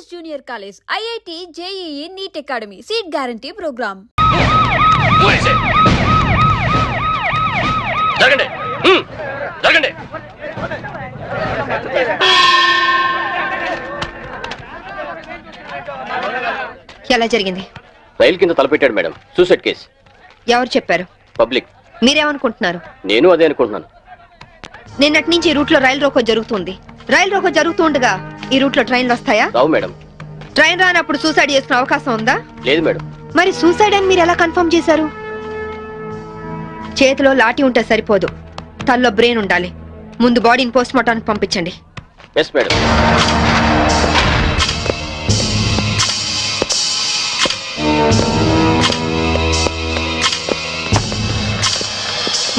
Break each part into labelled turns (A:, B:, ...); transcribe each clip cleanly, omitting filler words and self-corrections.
A: Junior College, IIT, JEE, NEET Academy, Seat Guarantee Program.
B: జరగండి.
C: ఎలా జరిగింది?
B: రైలు కింద తలపెట్టాడు మేడం. Suicide case.
C: ఎవరు చెప్పారు?
B: పబ్లిక్.
C: మీరేమనుకుంటున్నారు?
B: నేను అదే అనుకుంటున్నాను.
C: నిన్నటి నుంచి ఈ రూట్ లో రైలు రోకో జరుగుతుంది. రైలు రోకో జరుగుతుండగా ఈ రూట్ లో ట్రైన్లు వస్తాయా?
B: రావు మేడం.
C: ట్రైన్ రానప్పుడు సూసైడ్ చేసుకునే అవకాశం ఉందా?
B: లేదు మేడం.
C: మరి సూసైడ్ అని మీరు ఎలా కన్ఫర్మ్ చేశారు? చేతిలో లాఠీ ఉంటే సరిపోదు, తల్లో బ్రెయిన్ ఉండాలి. ముందు బాడీని పోస్ట్ మార్టానికి పంపించండి.
B: Yes madam.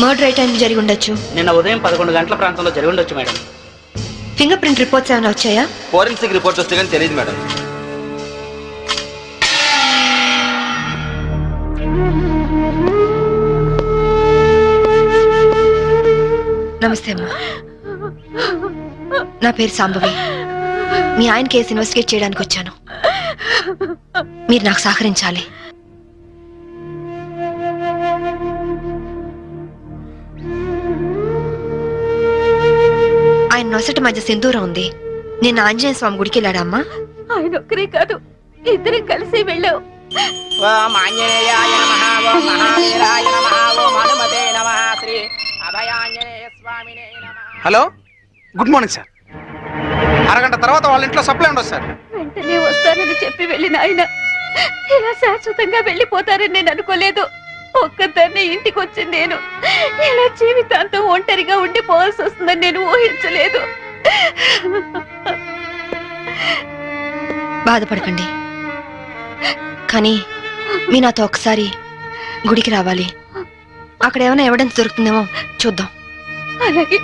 C: మర్డర్ ఏ టైం జరిగి ఉండొచ్చు?
D: నిన్న ఉదయం 11 గంటల ప్రాంతంలో జరిగి ఉండొచ్చు మేడం.
C: ఫింగర్ ప్రింట్ రిపోర్ట్స్ ఏమైనా వచ్చాయా?
E: ఫోరెన్సిక్ రిపోర్ట్ వస్తే కానీ తెలియదు మేడం.
C: నమస్తే అమ్మా, నా పేరు సాంబవి. మీ ఆయన కేసు ఇన్వెస్టిగేట్ చేయడానికి వచ్చాను. మీరు నాకు సహకరించాలి. ఆయన నొసటి మధ్య సింధూరం ఉంది. నిన్న ఆంజనేయ స్వామి గుడికి వెళ్ళాడమ్మా?
A: ఆయన ఒక్కరే కాదు, ఇద్దరం కలిసి వెళ్ళావు.
D: ఓం ఆంజనేయాయ నమః, ఓం మహావీరాయ నమః, ఓం హనుమతే నమః, శ్రీ అభయాంజనేయ స్వామినే నమః.
F: Hello, good morning sir. అరగంట తర్వాత వాళ్ళ ఇంట్లో సప్లై ఉండదు సార్.
A: వెంటనే వస్తానని చెప్పి వెళ్ళిన ఆయన ఇలా శాశ్వతంగా వెళ్ళిపోతారని నేను అనుకోలేదు. ఒక్కదాన్ని ఇంటికి వచ్చింది నేను. ఇలా జీవితాంతం ఒంటరిగా ఉండిపోవాల్సి వస్తుందని నేను ఊహించలేదు.
C: బాధపడకండి, కానీ మీ నాతో ఒకసారి గుడికి రావాలి. అక్కడ ఏమైనా ఎవిడెన్స్ దొరుకుతుందేమో చూద్దాం.
A: అలాగే.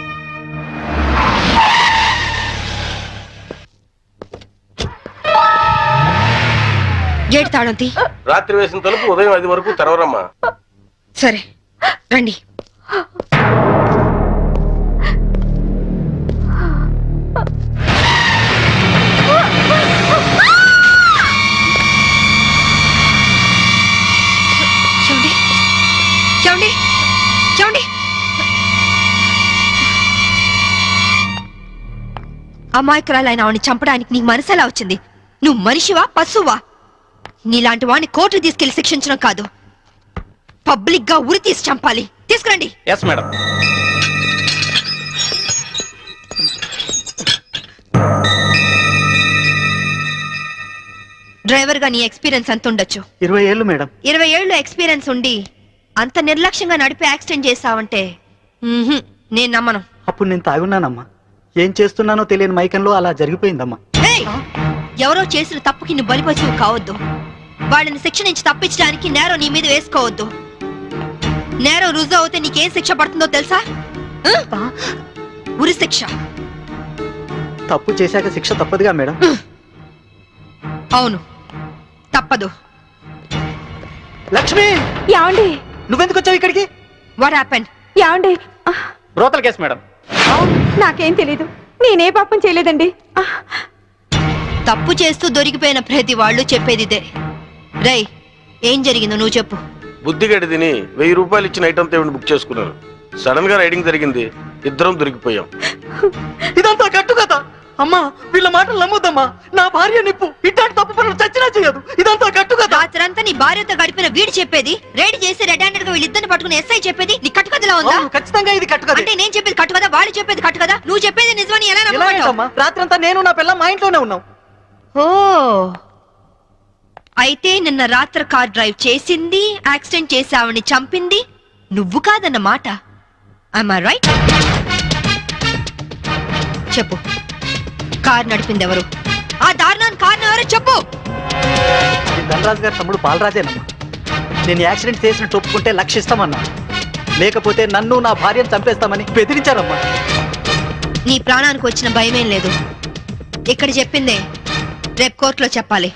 C: గేట్ తాళం తీ.
E: రాత్రి వేసిన తలుపు ఉదయం 5 వరకు తెరవరమ్మా.
C: సరే రండి. చూడండి చూడండి చూడండి, అమాయకురాలైన ఆవిని చంపడానికి నీకు మనసు ఎలా వచ్చింది? నువ్వు మనిషివా పశువా? నీలాంటి వాడిని కోర్టు తీసుకెళ్లి శిక్షించడం కాదు, పబ్లిక్ గా ఉరి తీసి చంపాలి. తీసుకురండి.
F: Yes madam.
C: డ్రైవర్ గా నీ ఎక్స్పీరియన్స్ ఎంత ఉండొచ్చు?
F: 20 ఏళ్ళు మేడం.
C: 20 ఏళ్ళు ఎక్స్పీరియన్స్ ఉండి అంత నిర్లక్ష్యంగా నడిపి యాక్సిడెంట్ చేసావంటే నేను నమ్మను.
F: అప్పుడు నేను తాగున్నానమ్మా. ఏం చేస్తున్నానో తెలియని మైకంలో అలా జరిగిపోయిందమ్మా.
C: ఏయ్! ఎవరో చేసిన తప్పుకి నువ్వు బలిపశువు కావద్దు. వాళ్ళని శిక్ష నుంచి తప్పించడానికి నేరం నీ మీద వేసుకోవద్దు. నేరం రుజువు అవుతే నీకేం శిక్ష పడుతుందో తెలుసా? ఉరి శిక్ష.
F: తప్పు చేశాక శిక్ష తప్పదుగా మేడం.
C: అవును, తప్పదు.
F: లక్ష్మి,
A: యాండి
F: నువ్వెందుకు వచ్చావు ఇక్కడికి?
C: What happened?
A: Andy,
F: brothel case madam.
A: నాకేం తెలీదు, నేనే పాపం చేయలేదండి.
C: తప్పు చేస్తూ దొరికిపోయిన ప్రతి వాళ్ళు చెప్పేది ఇదే. రై, ఏం జరిగిందో నువ్వు చెప్పు.
E: బుద్ధిగడి తిని 1000 రూపాయలు ఇచ్చిన ఐటమ్ తేవిని బుక్ చేసుకున్నాను. సడన్ గా రైడింగ్ జరిగింది, ఇద్దరం దొరికిపోయాం.
F: ఇదంతా కట్టు కదా అమ్మా. వీళ్ళ మాటలు నమ్మొద్దమ్మా. నా భార్య నిప్పు ఇట్లాంటి తప్పు పనులు చచ్చినా చేయదు. ఇదంతా కట్టు కదా.
C: రాత్రంతా నీ భార్యతో గడిపిన వీడు చెప్పేది, రైడ్ చేసి రెడ్ హ్యాండెడ్ గా వీళ్ళిద్దరిని పట్టుకుని ఎస్ఐ చెప్పేది నీ కట్టు కథలా ఉందా?
F: ఖచ్చితంగా ఇది కట్టు కదా.
C: అంటే నేను చెప్పేది కట్టు కదా, వాళ్ళు చెప్పేది కట్టు కదా. నువ్వు చెప్పేది నిజమని ఎలా నమ్మమంటావు?
F: రాత్రంతా నేను నా పిల్ల మా ఇంట్లోనే ఉన్నాం.
C: ఓ, అయితే నిన్న రాత్రి కార్ డ్రైవ్ చేసింది, యాక్సిడెంట్ చేసావని చంపింది నువ్వు కాదన్నమాట. I'm I right? చెప్పు, కార్ నడిపింది ఎవరు? ఆ దారుణాన్ని కారణం ఎవరో చెప్పు.
F: ధనరాజు గారి తమ్ముడు బాలరాజేనమ్మా. నేను యాక్సిడెంట్ చేసినట్టు ఒప్పుకుంటే లక్షిస్తామన్నా, లేకపోతే నన్ను నా భార్యను చంపేస్తామని బెదిరించారమ్మా.
C: నీ ప్రాణానికి వచ్చిన భయమేం లేదు. ఇక్కడ చెప్పిందే రేపు కోర్టులో చెప్పాలి.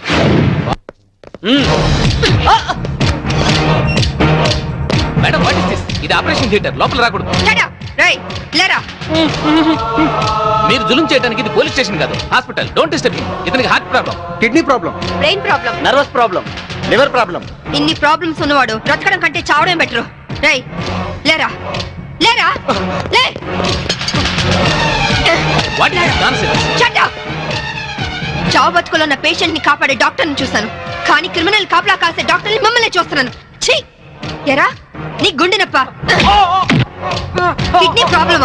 B: Madam, what is this? ఇది ఆపరేషన్ థియేటర్, లోపల రాకూడదు.
C: లేరా
G: మీరు జులుం చేయడానికి ఇది పోలీస్ స్టేషన్ కాదు, హాస్పిటల్. Don't disturb. ఇతనికి heart problem,
F: kidney problem,
C: brain problem,
F: nervous problem, liver problem.
C: ఇన్ని ప్రాబ్లమ్స్ ఉన్నవాడు బ్రతకడం కంటే చావడం బెటరు. రేయ్ లేరా లేరా లే.
G: What is this nonsense?
C: Shut up! చావు బతుకులో ఉన్న పేషెంట్ ని కాపాడే డాక్టర్ ని చూశాను, కానీ క్రిమినల్ కాపలా కాసే డాక్టర్ ని మిమ్మల్ని చూస్తున్నాను. ఛీ! ఎరా నీ గుండె నొప్ప, కిడ్నీ ప్రాబ్లమ్,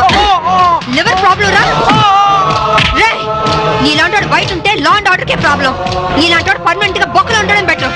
C: లివర్ ప్రాబ్లం రా. రేయ్ నీలాంటి వాడు బయట ఉంటే law and order K problem. నీలాంటి వాడు పర్మనెంట్ గా బొక్కలో ఉండడం బెటర్.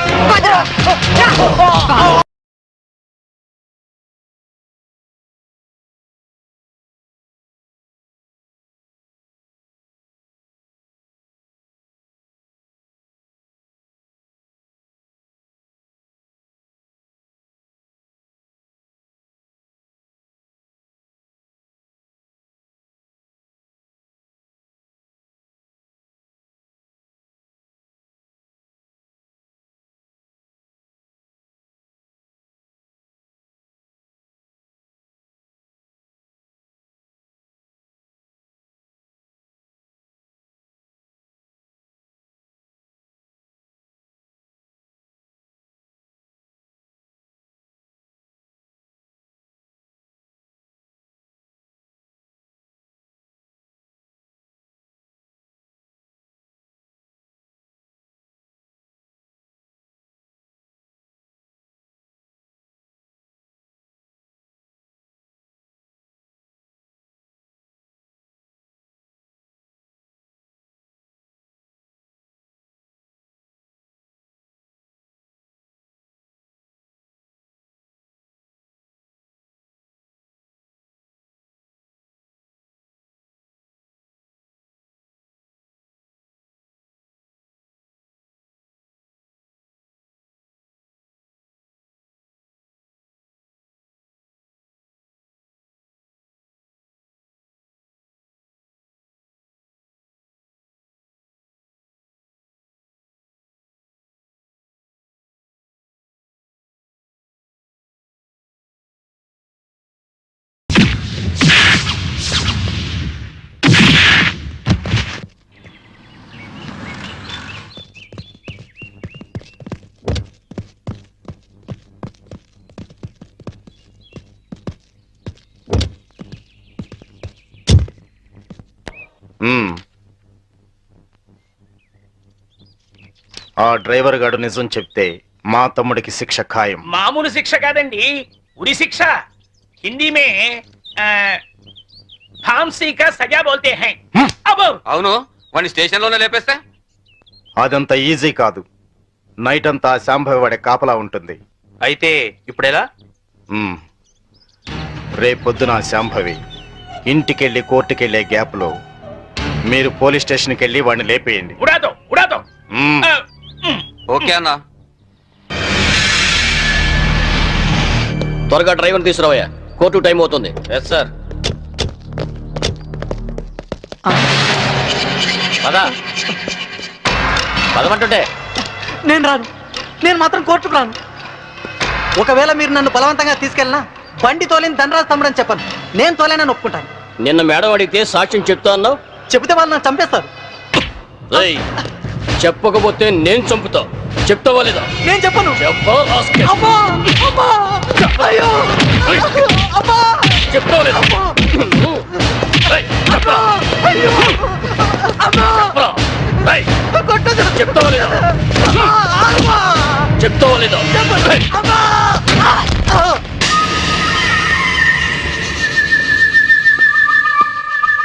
H: ఆ డ్రైవర్ గాడు నిజం చెప్తే మా తమ్ముడికి శిక్ష ఖాయం.
D: మామూలు శిక్ష కాదండి, ఉరి శిక్ష. హిందీ మే फांसी का सजा बोलते हैं. अब
B: అవును, వాడిని స్టేషన్ లోనే లేపేస్తే
H: అదంత ఈజీ కాదు. నైట్ అంతా శాంభవి వాడే కాపలా ఉంటుంది.
B: అయితే ఇప్పుడెలా?
H: రేపొద్దున శాంభవి ఇంటికెళ్ళి కోర్టుకెళ్లే గ్యాప్ లో మీరు పోలీస్ స్టేషన్కి వెళ్ళి వాడిని లేపేయండి.
D: उड़ा दो.
B: ఓకే అన్నా. త్వరగా డ్రైవర్ తీసుకురావయ్యా, కోర్టు టైం అవుతుంది. Yes sir. పదమంటుంటే
F: నేను రాను, నేను మాత్రం కోర్టుకు రాను. ఒకవేళ మీరు నన్ను బలవంతంగా తీసుకెళ్ళినా బండి తోలేని ధనరాజు తమ్ముడు అని చెప్పను, నేను తోలేనని ఒప్పుకుంటాను.
B: నిన్న మేడం అడిగితే సాక్ష్యం చెప్తా అన్నావు.
F: చెబితే వాళ్ళు నన్ను చంపేస్తారు.
B: రేయ్, చెప్పకపోతే నేను చంపుతా. చెప్తావా లేదా?
F: నేను చెప్పను. అబ్బా! అబ్బా! అయ్యో! అబ్బా!
B: చెప్తావా లేదా? రేయ్, చెప్పరా?
F: అయ్యో! అబ్బా!
B: చెప్పరా? రేయ్,
F: కొట్టొద్దు.
B: చెప్తావా లేదా?
F: అబ్బా!
B: చెప్తావా లేదా? రేయ్.
F: అబ్బా!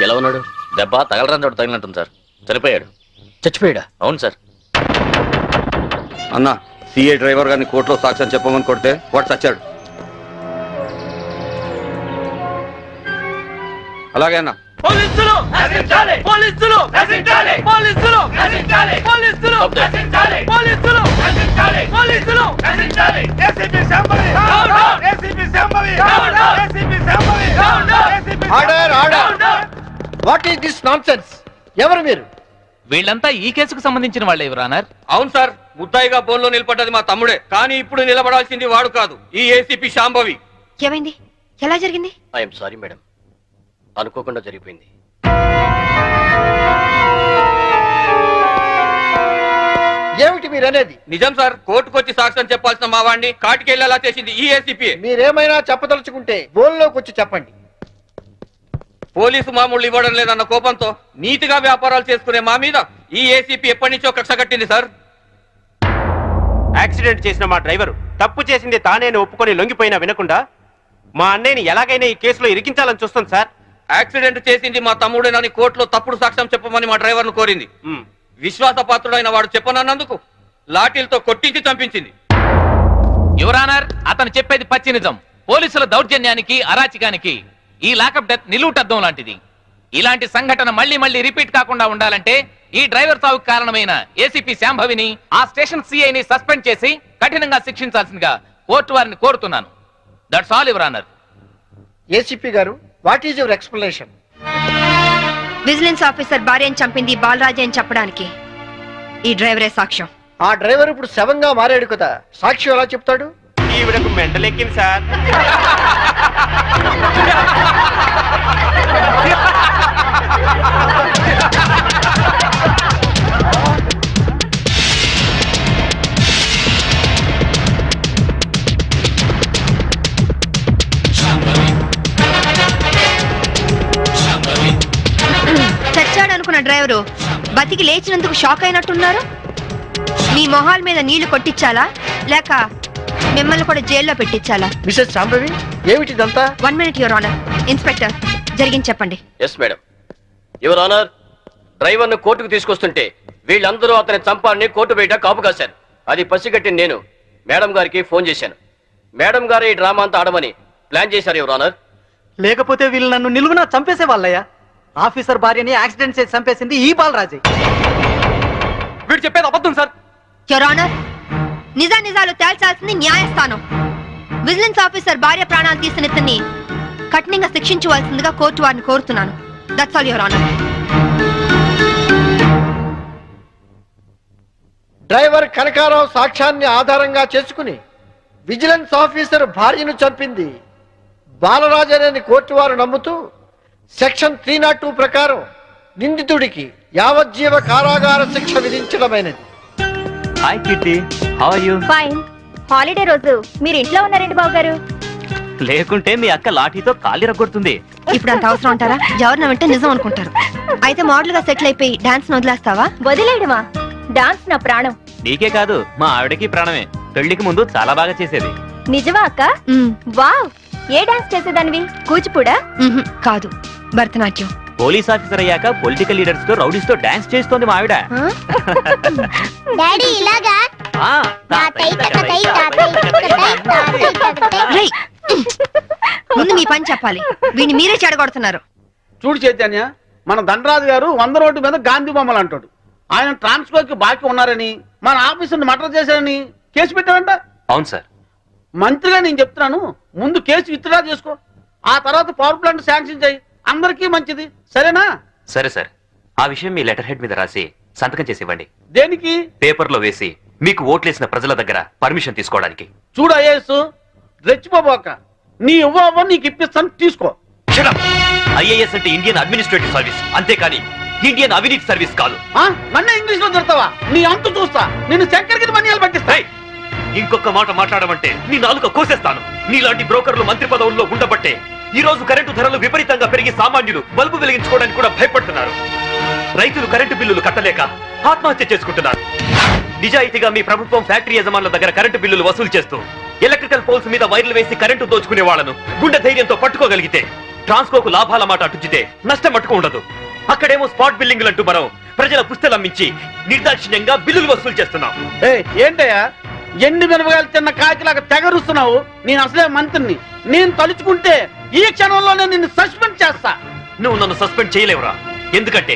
B: ఎలా ఉన్నాడు? దెబ్బ తగలరాని చోట తగిలినట్టుంది సార్. చనిపోయాడు. చచ్చిపోయాడా? అవును సార్.
I: అన్న, సిఏ డ్రైవర్ గారిని కోర్టులో సాక్ష్యం చెప్పమని కొడితే వాడు చచ్చాడు. అలాగే అన్న.
D: పోలీసులు నశించాలి, పోలీసులు నశించాలి, పోలీసులు నశించాలి, పోలీసులు నశించాలి, పోలీసులు నశించాలి, పోలీసులు నశించాలి. ACP Shambhavi down down, ACP Shambhavi down down, ACP Shambhavi down down, ACP
F: order order. What is this nonsense? ఎవరు మీరు?
G: వీళ్ళంతా ఈ కేసుకు సంబంధించిన వాళ్ళే యువర్ ఆనర్.
I: అవును సార్, ముద్దాయిగా బోన్లో నిలబడ్డది మా తమ్ముడే, కానీ ఇప్పుడు నిలబడాల్సింది వాడు కాదు, ఈ ఏసీపీ శాంభవి.
C: ఏమైంది? ఎలా జరిగింది?
B: I'm sorry madam. అనుకోకుండా జరిగిపోయింది.
J: ఏమిటి మీరనేది?
I: నిజం సార్, కోర్టుకొచ్చి సాక్ష్యం చెప్పాల్సిన మా వాడిని కాటికెళ్ళేలా చేసింది ఈ ఏసీపీ.
J: మీరేమైనా చెప్పదలుచుకుంటే బోల్లోకి వచ్చి చెప్పండి.
I: పోలీసు మామూలు ఇవ్వడం లేదన్న కోపంతో నీతిగా వ్యాపారాలు చేసుకునే మా మీద ఈ ఏసీపీ ఎప్పటి నుంచో కక్ష కట్టింది సార్.
K: యాక్సిడెంట్ చేసిన మా డ్రైవర్ తప్పు చేసింది తానేని ఒప్పుకొని లొంగిపోయినా వినకుండా మా అన్నయ్యని ఎలాగైనా ఈ కేసులో ఇరికించాలని చూస్తాం సార్.
I: యాక్సిడెంట్ చేసింది మా తమ్ముడేనని కోర్టులో తప్పుడు సాక్ష్యం చెప్పమని మా డ్రైవర్ ను కోరింది. విశ్వాసపాత్రుడైన వాడు చెప్పనన్నందుకు లాఠీలతో కొట్టించి చంపించింది.
G: యువర్ ఆనర్, అతను చెప్పేది పచ్చి నిజం. పోలీసుల దౌర్జన్యానికి, అరాచకానికి ఈ లాకప్ డెత్ నిలువుటద్దం లాంటిది. ఇలాంటి సంఘటన మళ్ళీ మళ్ళీ రిపీట్ కాకుండా ఉండాలంటే ఈ డ్రైవర్ సావుకు కారణమైన ఏసీపీ శాంభవిని, ఆ స్టేషన్ సిఐని సస్పెండ్ చేసి కఠినంగా శిక్షించాల్సిందిగా కోర్టు వారిని కోరుతున్నాను. That's all your honour.
J: ACP గారు, what is your explanation?
C: Vigilance officer భార్యను చంపింది బాలరాజే అని చెప్పడానికి ఈ డ్రైవరే సాక్ష్యం.
J: ఆ డ్రైవర్ ఇప్పుడు శవంగా మారాడు కదా, సాక్షి ఎలా చెప్తాడు?
K: ఈవిడకు మెంటలెక్కింది సార్.
C: చచ్చాడనుకున్న డ్రైవరు బతికి లేచినందుకు షాక్ అయినట్టున్నారు. మీ మొహాల మీద నీళ్లు కొట్టించాలా లేక మిమ్మల్ని కూడా జైల్లో పెట్టించాలా?
J: మిసెస్ శాంభవి, ఏమిటిదంతా?
C: 1 minute యువర్ ఆనర్. ఇన్స్పెక్టర్, జరిగింది చెప్పండి.
B: Yes madam. Your honour, driver ను కోర్టుకు తీసుకొస్తుంటే వీళ్ళందరూ అతని చంపాలని కోర్టు బయట కాపు కాశారు. అది పసిగట్టిన నేను మేడం గారికి ఫోన్ చేశాను. మేడం గారు ఈ డ్రామా అంతా ఆడమని ప్లాన్ చేశారు యువర్ ఆనర్.
F: లేకపోతే వీళ్ళు నన్ను నిలువునా చంపేసే వాళ్ళయ్యా. ఆఫీసర్ భార్యని యాక్సిడెంట్ చేసి చంపేసింది ఈ బాలరాజే.
I: వీడు చెప్పేది అబద్ధం సార్.
C: యువర్ ఆనర్, నిజాలు తేల్చాల్సింది న్యాయస్థానం. విజిలెన్స్ ఆఫీసర్ భార్య ప్రాణాలు తీసిన ఇతన్ని కఠినంగా శిక్షించవలసిందిగా కోర్టు వారిని కోరుతున్నాను. That's all your honour.
J: Driver Kanakarao సాక్ష్యాన్ని ఆధారంగా చేసుకుని విజిలెన్స్ ఆఫీసర్ భార్యను చంపింది బాలరాజనేని కోర్టు వారు నమ్ముతూ సెక్షన్ 302 ప్రకారం నిందితుడికి యావజ్జీవ కారాగార శిక్ష విధించడమైనది.
F: Hi Kitty, how are you?
A: Fine. Holiday రోజు మీరు ఇంట్లో ఉన్నారండి బాబు గారు.
F: లేకుంటే మీ అక్క లాఠీతో కాలి రగొడుతుంది.
C: ఇప్పుడు అంత అవసరం అంటారా? ఎవరిన వింటే నిజం అనుకుంటారు. అయితే మోడల్ గా సెటిల్ అయిపోయి డాన్స్ వదిలేస్తావా?
A: వదిలేయడమా? డాన్స్ నా ప్రాణం.
F: నీకే కాదు, మా ఆవిడకి ప్రాణమే. పెళ్లికి ముందు చాలా బాగా చేసేది.
A: నిజమా అక్క? వావ్, ఏ డాన్స్ చేసేదానివి? కూచిపూడా?
C: కాదు, భరతనాట్యం.
F: పోలీస్ ఆఫీసర్ అయ్యాక పొలిటికల్ లీడర్స్ తో రౌడీస్ తో డాన్స్ చేస్తోంది మా ఆవిడ.
A: డాడీ ఇలాగా?
C: రేయ్, ముందు మీ పని చెప్పాలి. వీడిని మీరే చెడగొడుతున్నారు.
D: చూడు చైతన్య, మన దండరాజు గారు 100 రోడ్డు మీద గాంధీ బొమ్మలు అంటాడు. ఆయన ట్రాన్స్ఫర్ కి బాకీ ఉన్నారని, మన ఆఫీసుని మర్డర్ చేశారని కేసు పెట్టారంట.
K: అవును సార్.
D: మంత్రిగా నేను చెప్తున్నాను, ముందు కేసు విత్డ్రా చేసుకో, ఆ తర్వాత పవర్ ప్లాంట్ శాంక్షన్ చేయి. అందరికీ మంచిది, సరేనా?
K: సరే సార్, ఆ విషయం మీ లెటర్ హెడ్ మీద రాసి సంతకం చేసి ఇవ్వండి.
D: దేనికి?
K: పేపర్లో వేసి మీకు ఓట్లేసిన ప్రజల దగ్గర పర్మిషన్ తీసుకోవడానికి.
D: చూడు ఐఏఎస్, రెచ్చిపోబోక, నీ ఇవ్వ నీకు ఇప్పిస్తాను, తీసుకో.
K: ఐఏఎస్ అంటే ఇండియన్ అడ్మినిస్ట్రేటివ్ సర్వీస్, అంతేకాని ఇండియన్ అవినీతి సర్వీస్ కాదు.
D: నన్ను ఇంగ్లీష్ లో తిడతావా? నీ అంతు చూస్తా, నిన్ను చక్కెరకి మనియాలు పట్టిస్తాయి.
K: ఇంకొక మాట మాట్లాడమంటే నీ నాలుక కోసేస్తాను. నీలాంటి బ్రోకర్లు మంత్రి పదవుల్లో ఉండబట్టే ఈ రోజు కరెంటు ధరలు విపరీతంగా పెరిగి సామాన్యులు బల్బు వెలిగించుకోవడానికి కూడా భయపడుతున్నారు. రైతులు కరెంటు బిల్లులు కట్టలేక ఆత్మహత్య చేసుకుంటున్నారు. నిజాయితీగా మీ ప్రభుత్వం ఫ్యాక్టరీ యజమానుల దగ్గర కరెంటు బిల్లులు వసూలు చేస్తూ ఎలక్ట్రికల్ పోల్స్ మీద వైర్లు వేసి కరెంటు దోచుకునే వాళ్లను గుండె ధైర్యంతో పట్టుకోగలిగితే ట్రాన్స్కోకు లాభాల మాట అటుచితే నష్టం మట్టుకు ఉండదు. అక్కడేమో స్పాట్ బిల్లింగ్లు అంటూ మనం ప్రజల పుస్తలమ్మించి నిర్దాక్షిణ్యంగా బిల్లులు వసూలు చేస్తున్నాం.
D: ఏంటయ్యా ఎండి మిరపకాయలు తిన్న కాకిలాగా తెగరుస్తున్నావు? నేను అసలే మంత్రిని, నేను తలుచుకుంటే ఈ క్షణంలోనే నిన్ను సస్పెండ్ చేస్తా.
K: నువ్వు నన్ను సస్పెండ్ చేయలేవురా, ఎందుకంటే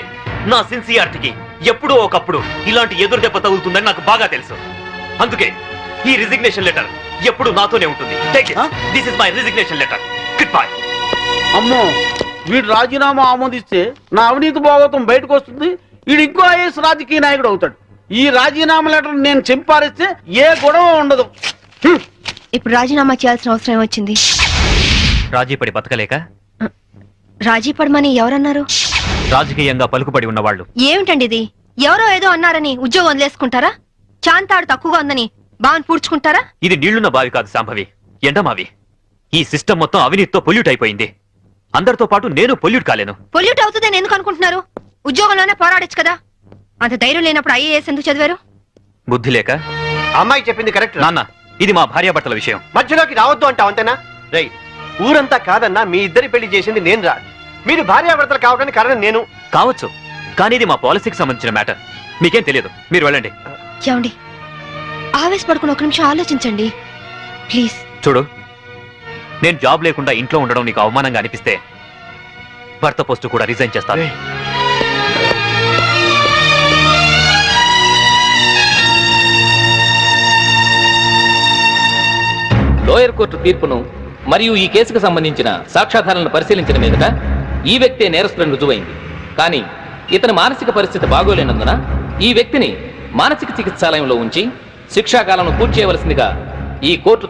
K: నా సిన్సియారిటీకి ఎప్పుడో ఒకప్పుడు ఇలాంటి ఎదురు దెబ్బ తగులుతుందని నాకు బాగా తెలుసు. అందుకే ఈ రిజిగ్నేషన్ లెటర్ ఎప్పుడు నాతోనే ఉంటుంది. This is my resignation letter. Good bye.
D: అమ్మో, వీడు రాజీనామా ఆమోదిస్తే నా అవినీతి భాగవతం బయటకు వస్తుంది. వీడు ఇంకో ఐఏఎస్ రాజకీయ నాయకుడు అవుతాడు. ఈ రాజీనామా లెటర్ నేను చింపారిస్తే ఏ గొడవ ఉండదు.
C: ఇప్పుడు రాజీనామా చేయాల్సిన అవసరం వచ్చింది.
K: రాజీపడి బతకలేక
C: రాజీ పడమని ఎవరన్నారు?
K: రాజకీయంగా పలుకుబడి ఉన్నవాళ్ళు.
C: ఏమిటండి ఇది? ఎవరో ఏదో అన్నారని ఉద్యోగం వదిలేసుకుంటారా? చాంతాడు తక్కువగా ఉందని బావని పూడ్చుకుంటారా?
K: ఇది నీళ్లున్న బావి కాదు శాంభవి, ఎండమావి. ఈ సిస్టమ్ మొత్తం అవినీతితో పొల్యూట్ అయిపోయింది. అందరితో పాటు నేను పొల్యూట్ కాలేను.
C: పొల్యూట్ అవుతుందని ఎందుకు అనుకుంటున్నారు? ఉద్యోగంలోనే పోరాడొచ్చు కదా. అంత ధైర్యం లేనప్పుడు ఐఏఎస్ ఎందుకు చదివారు?
K: బుద్ధి లేక.
J: అమ్మాయి చెప్పింది కరెక్ట్.
K: నాన్న, ఇది మా భార్యాభర్తల విషయం.
J: మధ్యలోకి రావద్దు అంటావు అంతేనా? రై, ఊరంతా కాదన్నా మీ ఇద్దరి పెళ్లి చేసింది నేను రా. మీరు భార్యాభర్తలు కావడానికి కారణం నేను.
K: కావచ్చు, కానీ ఇది మా పాలసీకి సంబంధించిన మ్యాటర్. మీకేం తెలియదు, మీరు వెళ్ళండి.
C: ఏమండి, ఆవేశపడుకుని ఒక నిమిషం ఆలోచించండి ప్లీజ్.
K: చూడు, నేను జాబ్ లేకుండా ఇంట్లో ఉండడం నీకు అవమానంగా అనిపిస్తే భర్త పోస్టు కూడా రిజైన్ చేస్తాను.
G: లోయర్ కోర్టు తీర్పును మరియు ఈ కేసుకు సంబంధించిన సాక్ష్యాధారాలను పరిశీలించిన మీదట ఈ వ్యక్తే నేరస్తులను రుజువైంది. కానీ ఇతని మానసిక పరిస్థితి బాగోలేనందున ఈ వ్యక్తిని మానసిక చికిత్సాలయంలో ఉంచి శిక్షాకాలను పూర్తి చేయవలసిందిగా ఈ కోర్టు